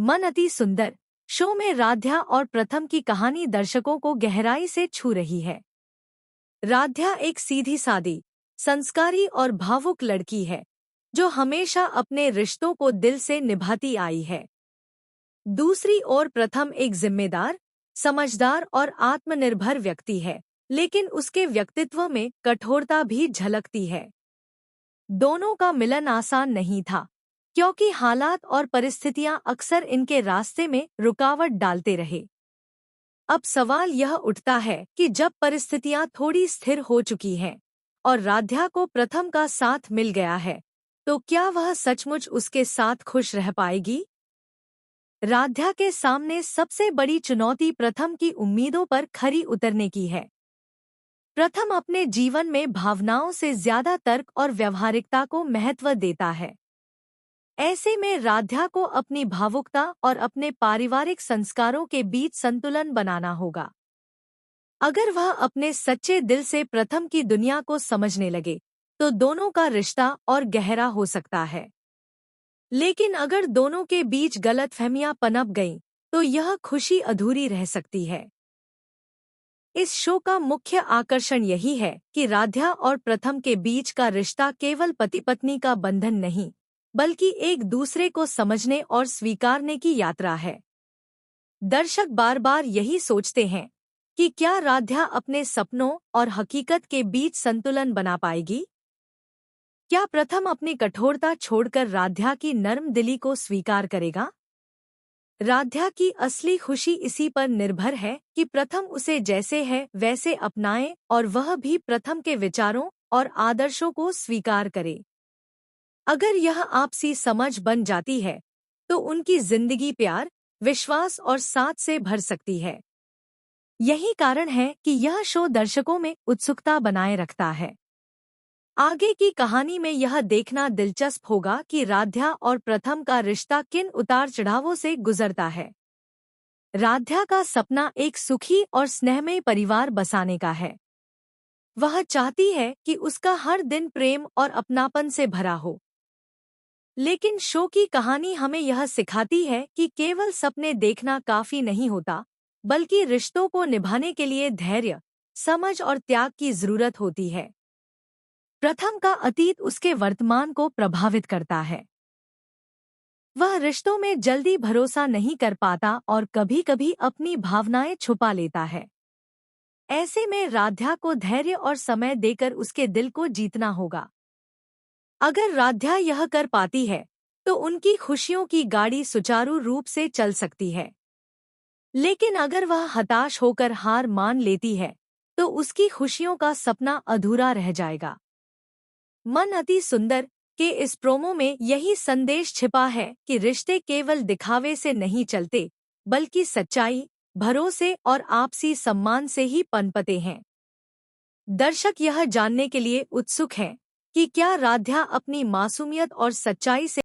मन अति सुंदर शो में राध्या और प्रथम की कहानी दर्शकों को गहराई से छू रही है। राध्या एक सीधी सादी, संस्कारी और भावुक लड़की है जो हमेशा अपने रिश्तों को दिल से निभाती आई है। दूसरी ओर प्रथम एक जिम्मेदार, समझदार और आत्मनिर्भर व्यक्ति है, लेकिन उसके व्यक्तित्व में कठोरता भी झलकती है। दोनों का मिलन आसान नहीं था, क्योंकि हालात और परिस्थितियां अक्सर इनके रास्ते में रुकावट डालते रहे। अब सवाल यह उठता है कि जब परिस्थितियां थोड़ी स्थिर हो चुकी हैं और राध्या को प्रथम का साथ मिल गया है, तो क्या वह सचमुच उसके साथ खुश रह पाएगी? राध्या के सामने सबसे बड़ी चुनौती प्रथम की उम्मीदों पर खरी उतरने की है। प्रथम अपने जीवन में भावनाओं से ज्यादा तर्क और व्यावहारिकता को महत्व देता है। ऐसे में राध्या को अपनी भावुकता और अपने पारिवारिक संस्कारों के बीच संतुलन बनाना होगा। अगर वह अपने सच्चे दिल से प्रथम की दुनिया को समझने लगे, तो दोनों का रिश्ता और गहरा हो सकता है। लेकिन अगर दोनों के बीच गलतफहमियां पनप गईं, तो यह खुशी अधूरी रह सकती है। इस शो का मुख्य आकर्षण यही है कि राध्या और प्रथम के बीच का रिश्ता केवल पति पत्नी का बंधन नहीं, बल्कि एक दूसरे को समझने और स्वीकारने की यात्रा है। दर्शक बार बार यही सोचते हैं कि क्या राध्या अपने सपनों और हकीकत के बीच संतुलन बना पाएगी? क्या प्रथम अपनी कठोरता छोड़कर राध्या की नर्म दिली को स्वीकार करेगा? राध्या की असली खुशी इसी पर निर्भर है कि प्रथम उसे जैसे है वैसे अपनाए और वह भी प्रथम के विचारों और आदर्शों को स्वीकार करे। अगर यह आपसी समझ बन जाती है, तो उनकी जिंदगी प्यार, विश्वास और साथ से भर सकती है। यही कारण है कि यह शो दर्शकों में उत्सुकता बनाए रखता है। आगे की कहानी में यह देखना दिलचस्प होगा कि राध्या और प्रथम का रिश्ता किन उतार चढ़ावों से गुजरता है। राध्या का सपना एक सुखी और स्नेहमय परिवार बसाने का है। वह चाहती है कि उसका हर दिन प्रेम और अपनापन से भरा हो। लेकिन शो की कहानी हमें यह सिखाती है कि केवल सपने देखना काफी नहीं होता, बल्कि रिश्तों को निभाने के लिए धैर्य, समझ और त्याग की जरूरत होती है। प्रथम का अतीत उसके वर्तमान को प्रभावित करता है। वह रिश्तों में जल्दी भरोसा नहीं कर पाता और कभी-कभी अपनी भावनाएं छुपा लेता है। ऐसे में राध्या को धैर्य और समय देकर उसके दिल को जीतना होगा। अगर राध्या यह कर पाती है, तो उनकी खुशियों की गाड़ी सुचारू रूप से चल सकती है। लेकिन अगर वह हताश होकर हार मान लेती है, तो उसकी खुशियों का सपना अधूरा रह जाएगा। मन अति सुंदर के इस प्रोमो में यही संदेश छिपा है कि रिश्ते केवल दिखावे से नहीं चलते, बल्कि सच्चाई, भरोसे और आपसी सम्मान से ही पनपते हैं। दर्शक यह जानने के लिए उत्सुक हैं कि क्या राध्या अपनी मासूमियत और सच्चाई से